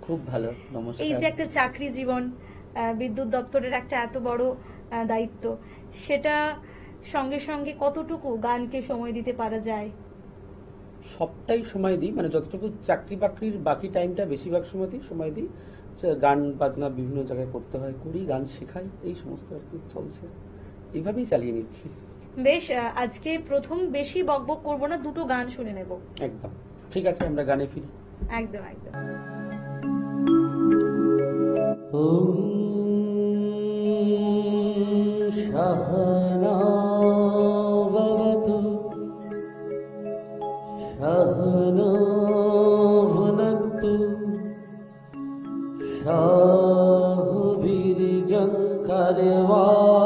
খুব ভালো, এই নমস্কার। যে একটা চাকরি জীবন, বিদ্যুৎ দপ্তরের একটা এত বড় দায়িত্ব, সেটা সঙ্গে সঙ্গে কতটুকু গানকে সময় দিতে পারা যায়? সবটাই সময় দিই, মানে যতটুকু চাকরি বাকরির বাকি টাইমটা বেশিরভাগ সময় দিই গান বাজনা বিভিন্ন জায়গায় করতে হয়, করি, গান শেখাই, এই সমস্ত আর কি চলছে, এইভাবেই চালিয়ে নিচ্ছি। বেশ, আজকে প্রথম বেশি বকবক করবো না, দুটো গান শুনে নেব। একদম ঠিক আছে, আমরা গানে ফিরি। একদম একদম। सहनावतु सहनो भुनक्तु सह वीर्यं करवावहै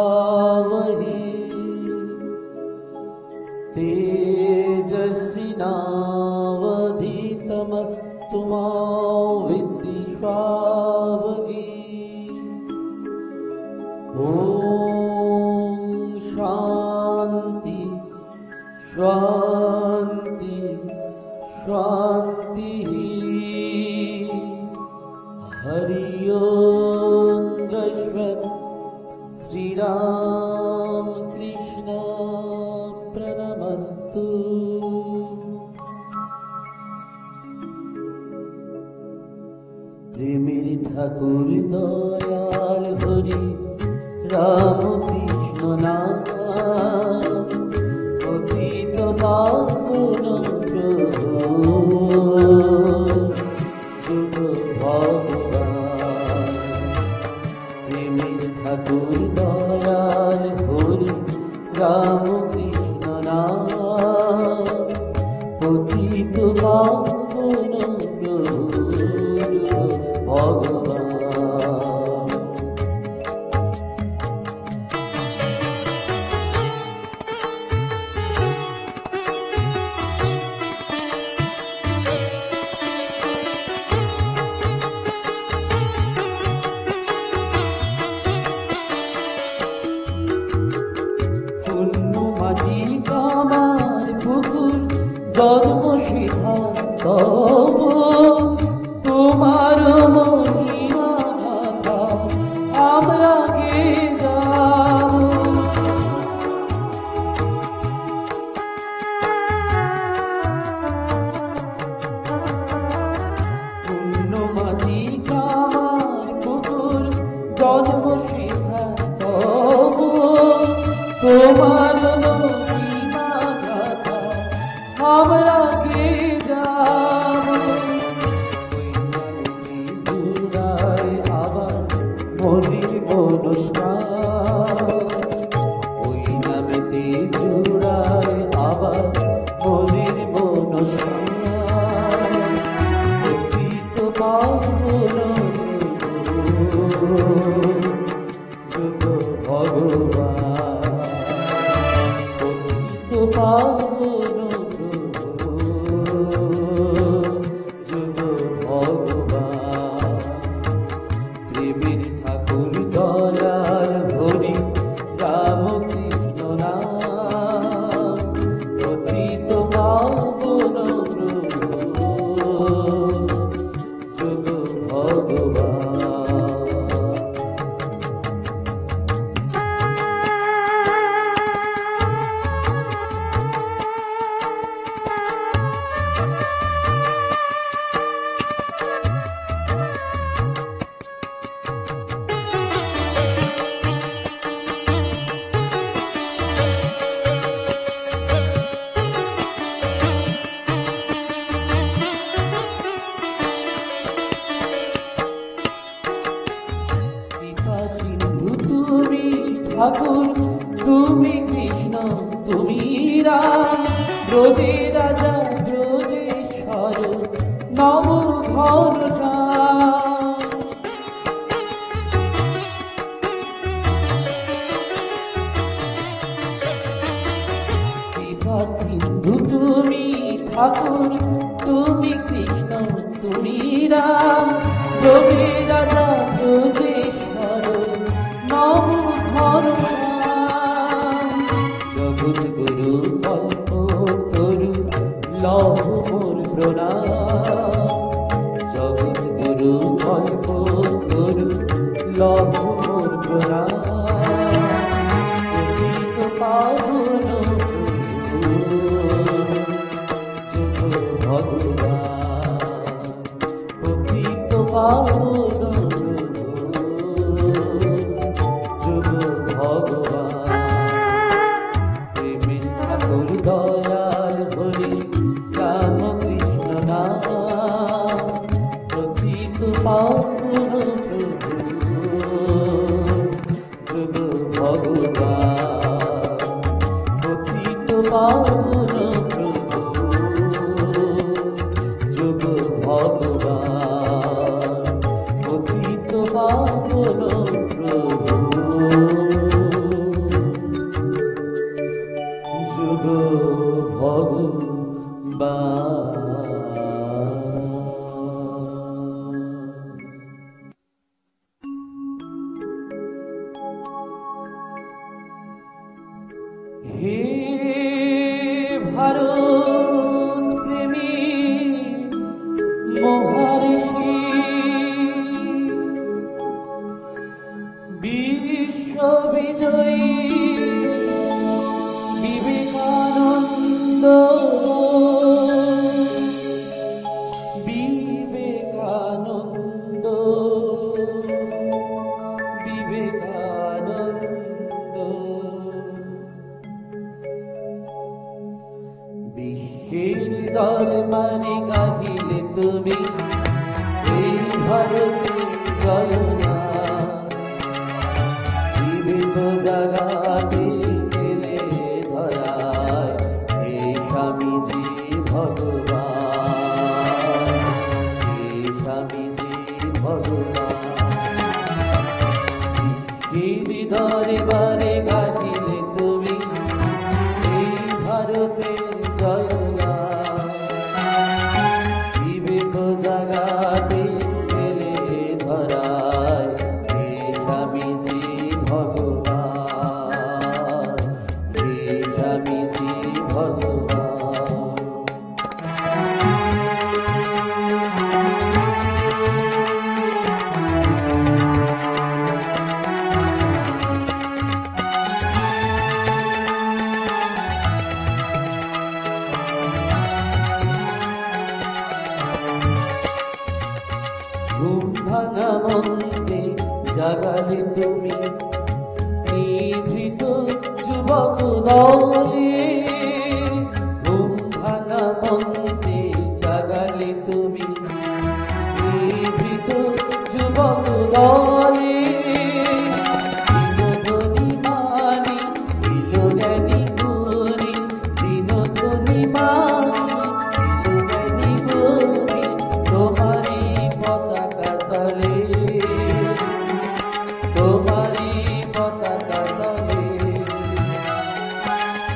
तेजस्विनावधीतमस्तु मा विद्विषावहै। ओम शांति शांति शांति। हरि ओम दशरथ श्री राम कृष्ण प्रणमस्तु। प्रेमेर ठाकुर दयाल हरि राम कृष्ण नाम पतित पावन जुग भगवान। प्रेमेर ठाकुर दयाल हरि राम कृष्ण नाम पतित पावन भगवान। জন্ম সিধা তব তোমার মহিমা গাথা আমরা গে যাব। পুণ্যমাটি কামার পুকুর জন্ম সিধা তব তোমার মহিমা গাথা আমরা কে যাব। জুড়ায় আবার মনির মনস্কার, ওই নামেতে জুড়ায় আবার মনির মনস্কার। পতিত পাবন যুগ ভগবান, পতিত পাবন যুগ ভগবান। প্রেমের ঠাকুর দয়াল হরি রাম কৃষ্ণ নাম পতিত পাবন যুগ ভগবান। তুমি ঠাকুর, তুমি কৃষ্ণ, তুমি রাম, ব্রজে রাজা ব্রজেশ্বর নব ঘর নাম। সিন্ধু তুমি ঠাকুর, তুমি কৃষ্ণ, তুমি রাম, ব্রজে রাজা ব্রজেশ্বর নব ঘর নাম। জগৎ গুরু কল্প তরু লহ মোর প্রণাম, জগৎ গুরু তরু অল্প তরু লভ মোর পতিত পাবন ভগবান পতিত পাবন যুগ ভগবান প্রেমের ঠাকুর দয়াল হরি রাম কৃষ্ণ নাম পতিত পাবন যুগ ভগবান পতিত পাবন যুগ ভগবান পতিত পাবন যুগ ভগবান। হে ভারত প্রেমী মহর্ষি বিশ্ব বিজয়ী বিবেকানন্দ বিবেকানন্দ বিবেকানন্দ বিশ্বের দরবারে গাহিলে তুমি এই ভারতে জয়নাথ বিবেক জাগাতে এলে ধরায় হে স্বামীজি ভগবান হে স্বামীজি ভগবান বিশ্বের দরবারে গাহিলে তুমি এই ভারতে জয়নাথ বিবেক জাগাতে এলে ধরায় হে স্বামীজি ভগবান হে স্বামীজি ভগবান। ঘুম ভাঙা মন্ত্রে জাগালে তুমি নিভৃত যুবক দলে ঘুম ভাঙা মন্ত্রে জাগালে তুমি নিভৃত যুবক দলে দিনধ্বনি মানি দিল জ্ঞানী গুণী দিনধ্বনি মানি দিল জ্ঞানী গুণী তোমারি পতাকা তলে তোমারি পতাকা তলে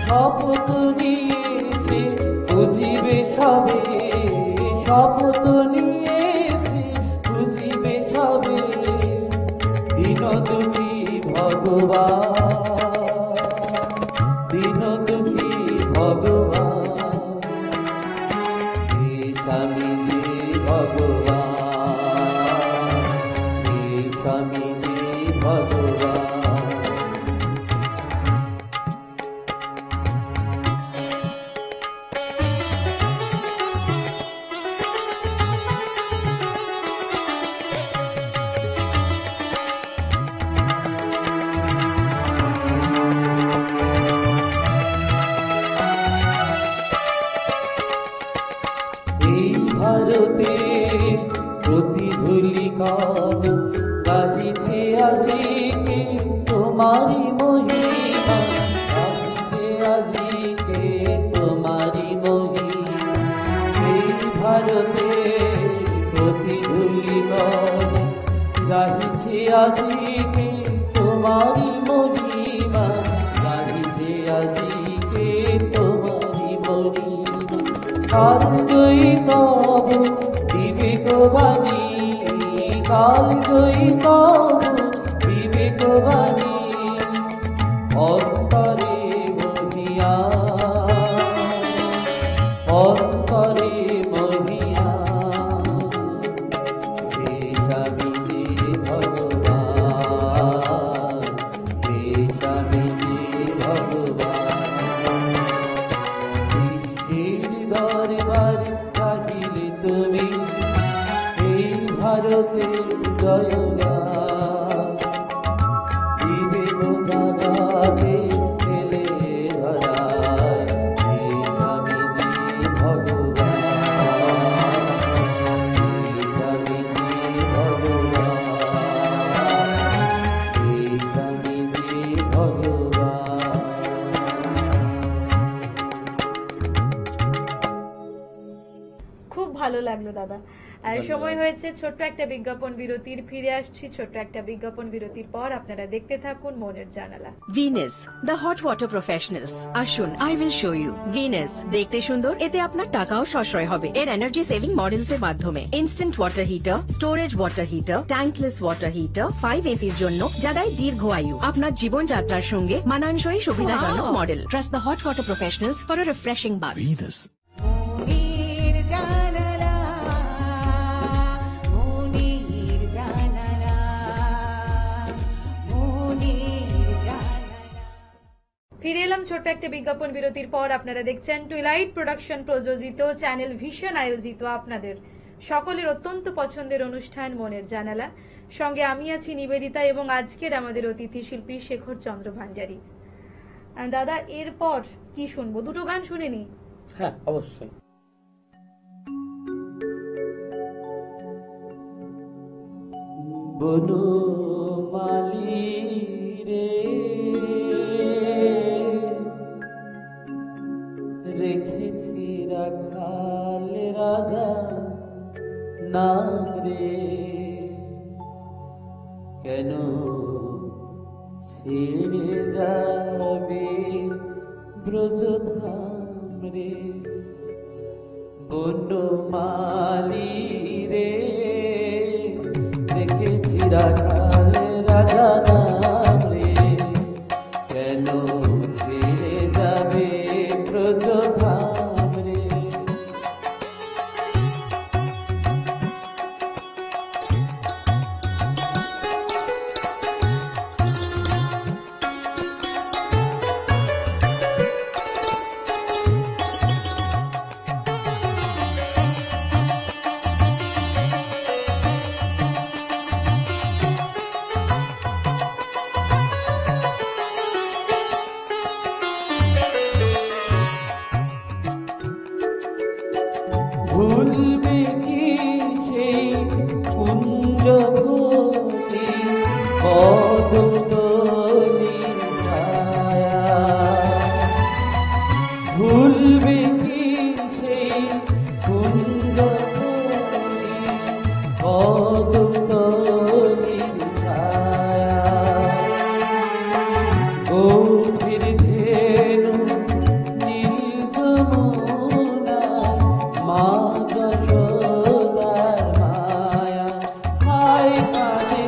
শপথ নিয়েছে বুঝিবে সবে শপথ নিয়েছে বুঝিবে সবে দিন দুঃখী ভগবান দিন দুঃখী ভগবান হে স্বামীজি ভগবান হে স্বামীজি ভগবান। এই ভারতের প্রতিধূলিকণ গাহিছে আজিকে তোমারি মহিমা গাহিছে আজিকে তোমারি মহিমা এই ভারতের প্রতিধূলিকণ গাহিছে আজিকে তোমারি মহিমা গাহিছে আজিকে তোমারি মহিমা কাল জয়ী তব বিবেকবাণী কাল জয়ী তব বিবেকবাণী অন্তরে মহিয়া অন্তরে মহিয়া হে ভারতের জয়গান বিবিধ জাগাতে এলে ধরায় এই স্বামীজি ভগবান এই স্বামীজি ভগবান এই স্বামীজি ভগবান। খুব ভালো লাগলো দাদা। আর সময় হয়েছে ছোট্ট একটা বিজ্ঞাপন বিরতির। ফিরে আসছি ছোট্ট একটা বিজ্ঞাপন বিরতির পর। আপনারা দেখতে থাকুন মনের জানালা। Venus the hot water professionals. আসুন, I will show you. Venus দেখতে সুন্দর, এতে আপনার টাকাও সাশ্রয় হবে। এর এনার্জি সেভিং মডেলস এর মাধ্যমে instant water heater, storage water heater, tankless water heater, 5 এসির জন্য যা দেয় দীর্ঘ আয়ু। আপনার জীবনযাত্রার সঙ্গে মানানসই সুবিধাজনক model. Trust the hot water professionals for a refreshing bath. Venus. মনির জানালা মনির জানালা মনির জানালা। ফিরে এলাম ছোট্ট একটা বিজ্ঞাপন বিরতির পর। আপনারা দেখছেন টুইলাইট প্রোডাকশন প্রযোজিত, চ্যানেল ভিশন আয়োজিত আপনাদের সকলের অত্যন্ত পছন্দের অনুষ্ঠান মনের জানালা। সঙ্গে আমি আছি নিবেদিতা এবং আজকের আমাদের অতিথি শিল্পী শেখর চন্দ্র ভান্ডারী। দাদা, এরপর কি শুনবো? দুটো গান শুনে নি। হ্যাঁ, অবশ্যই। বনমালী রে রেখেছি রাখাল রাজা নাম রে, কেন ছেড়ে যাবে ব্রজধাম রে। বনমালী রে রেখেছি রাখাল রাজা নাম রে, কেন ছেড়ে যাবে ব্রজধাম রে। ভুলবে কি সেই কুঞ্জভূমি পদতলির ছায়া, ভুলবে কি সেই কুঞ্জভূমি পদতলির ছায়া। গভীর ধেনু নীল যমুনায় মা যশোদার মায়া, হায় কানে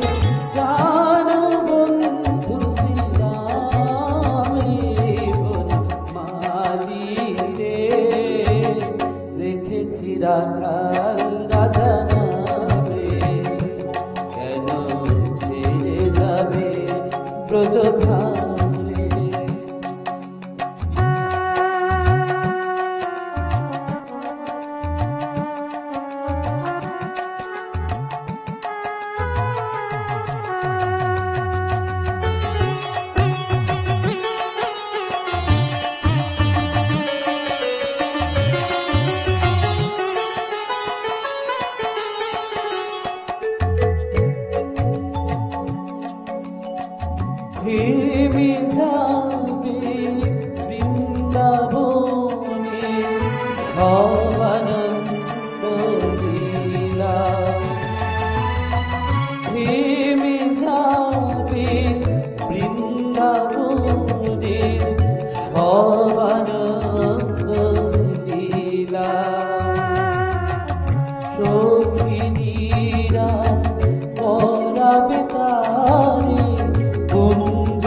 প্রাণ বন্ধু শ্রীরাম রে। বনমালী রে রেখেছি রাখাল রাজা নাম রে, কেন ছেড়ে যাবে ব্রজধাম রে। ভেবে যাবে বৃন্দাবনে সব আনন্দ লীলা, ভেবে যাবে বৃন্দাবনে সব আনন্দ লীলা। সখিনীরা পরাবে তারে কুঞ্জ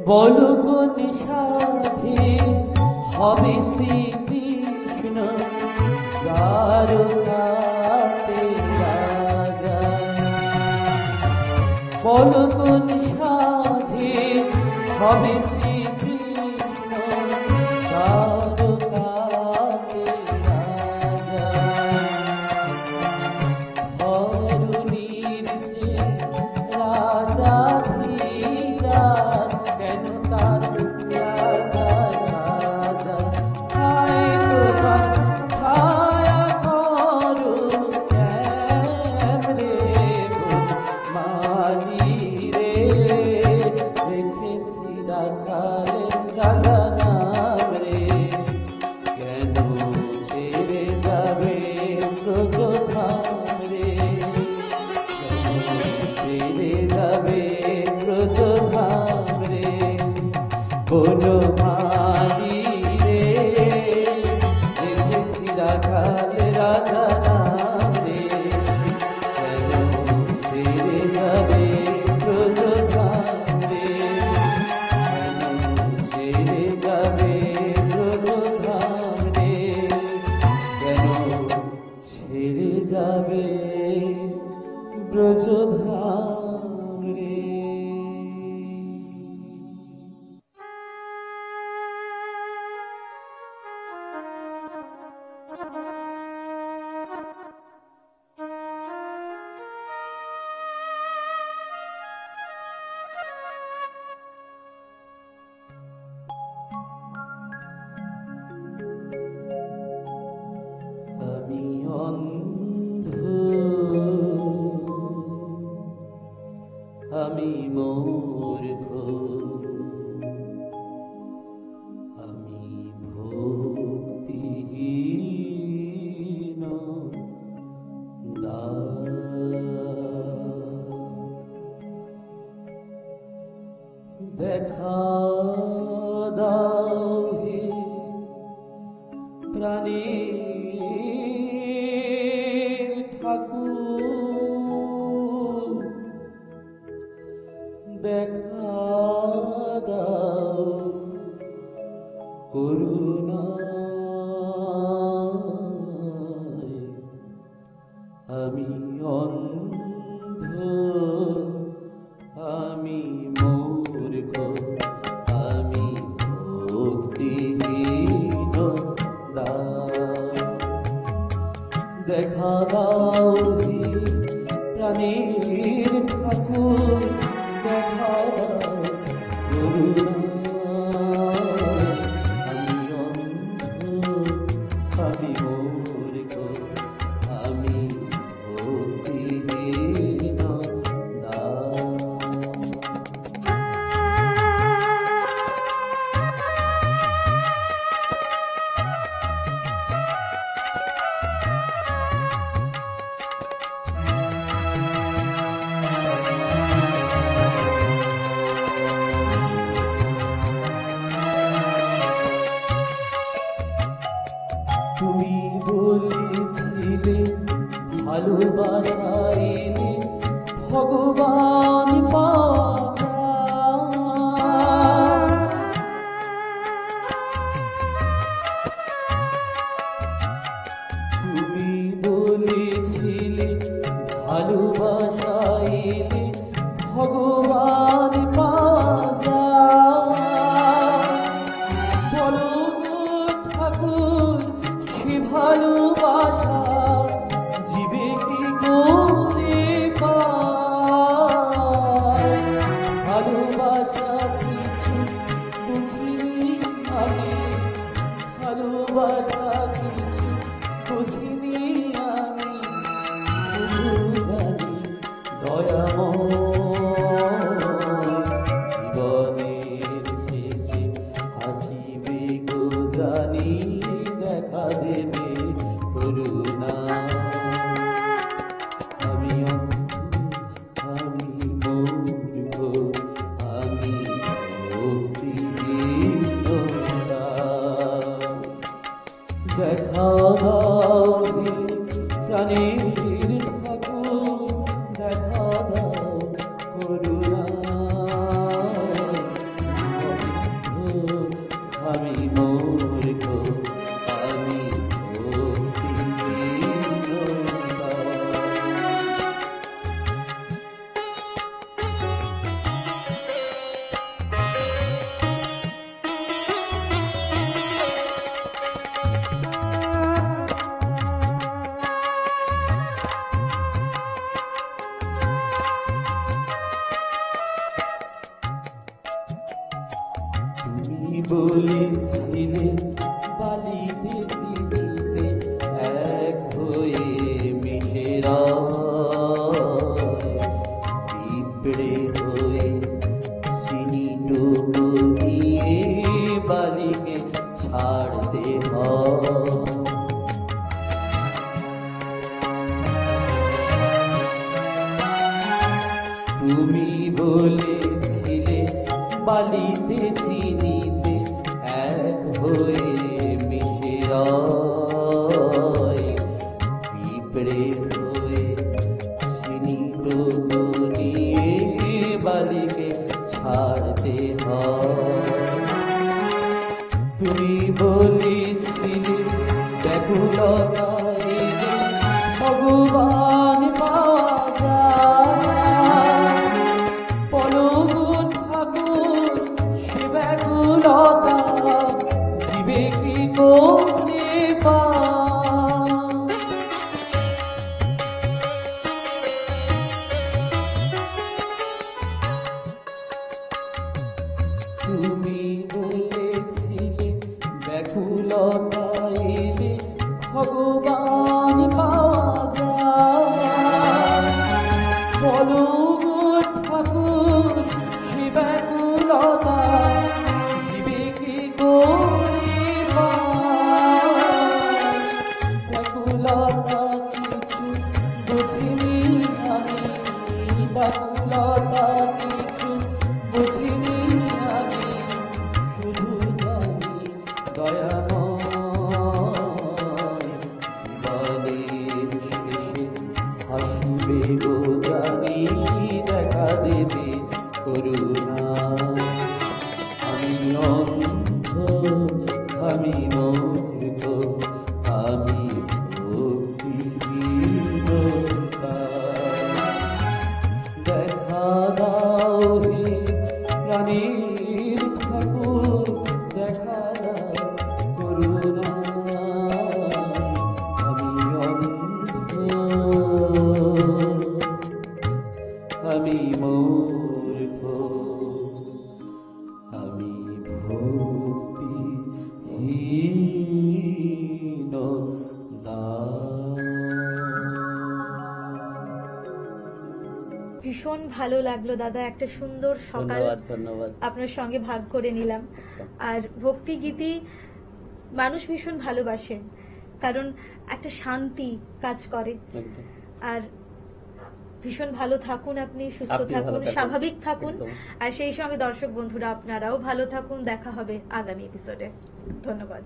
বলো কোন সাধে হবে শ্রীকৃষ্ণ দ্বারকাতে রাজা। বলো কোন সাধে হবে শ্রীকৃষ্ণ দ্বারকাতে রাজা। ধরণীর যে রাজা ধীরাজ, কেন তার রাজা রাজা। হায় তোমার ছায়া করো কেমনে মানি রে। রেখেছি রাখালে রাজা নাম রে, কেন ছেড়ে যাবে ব্রজধাম রে। ছেড়ে যাবে ব্রজধাম রে। কোনো মানি রে, রেখেছি রাখালে রাজা নাম রে, কেন ছেড়ে যাবে ব্রজধাম রে। কেন ছেড়ে যাবে ব্রজধাম রে, কেন ছেড়ে যাবে ব্রজধাম রে। আমি অন্ধ, আমি মূর্খ, আমি ভক্তিহীন দেখা দাও হে প্রাণের ঠাকুর, দেখা দাও করুণায়। আমি অন্ধ, আমি মূর্খ, আমি ভক্তিহীন দেখা দাও হে প্রাণের ঠাকুর, দেখা দাও করুণায়। আমি অন্ধ, আমি মূর্খ, আমি ভক্তিহীন তুমি বলেছিলে ভালোবাসা এলে ভগবান পাওয়া যায়। তুমি বলেছিলে ভালোবাসা এলে ভগবান পাওয়া যায়। বলো গো ঠাকুর, সে ভালোবাসা জীবে কি করে পায়। ভালোবাসা কিছু বুঝিনি আমি, ভালোবাসা কিছু বুঝিনি আমি, শুধু জানি দয়াময় বলেছিলে বালিতে চিনিতে এক হয়ে মিশে পিঁপড়ে হয়ে চিনিটুকু নিয়ে বালিকে ছাড়তে হয়। তুমি বলেছিলে বালিতে চিনিতে এক হয়ে মিশে পিঁপড়ে হয়ে চিনিটুকু নিয়ে বালিকে ছাড়তে হয়। তুমি বলেছিলে ব্যাকুলতায় ভগবান পাওয়া যায়। বলো ঠাকুর সে ব্যাকুলতা জীবে কি করে পায়? তুমি বলেছিলে ব্যাকুলতা এলে ভগবান পাওয়া যায়। বলো ঠাকুর সে ব্যাকুলতা জীবে কি করে পায়? ব্যাকুলতা কিছু বুঝিনি আমি, ব্যাকুলতা কিছু বুঝিনি আমি, শুধু জানি দয়াময় জীবনের শেষে হাসিবে গো জানি, দেখা দেবে করুণা। আমি অন্ধ, আমি মূর্খ, আমি ভক্তিহীন দেখা দাও হে প্রাণীর ঠাকুর, দেখা দাও করুণা। আমি অন্ধ, আমি মূর্খ, আমি ভক্তিহীন ভীষণ ভালো লাগলো দাদা, একটা সুন্দর সকাল ধন্যবাদ ধন্যবাদ। আপনার সঙ্গে ভাগ করে নিলাম। আর ভক্তি গীতি মানুষ ভীষণ ভালোবাসে, কারণ একটা শান্তি কাজ করে। একদম। আর ভীষণ ভালো থাকুন, আপনি সুস্থ আপনি ভালো থাকুন, থাকুন। স্বাভাবিক থাকুন। একদম। আর সেই সঙ্গে দর্শক বন্ধুরা আপনারাও ভালো থাকুন। দেখা হবে আগামী এপিসোডে। ধন্যবাদ।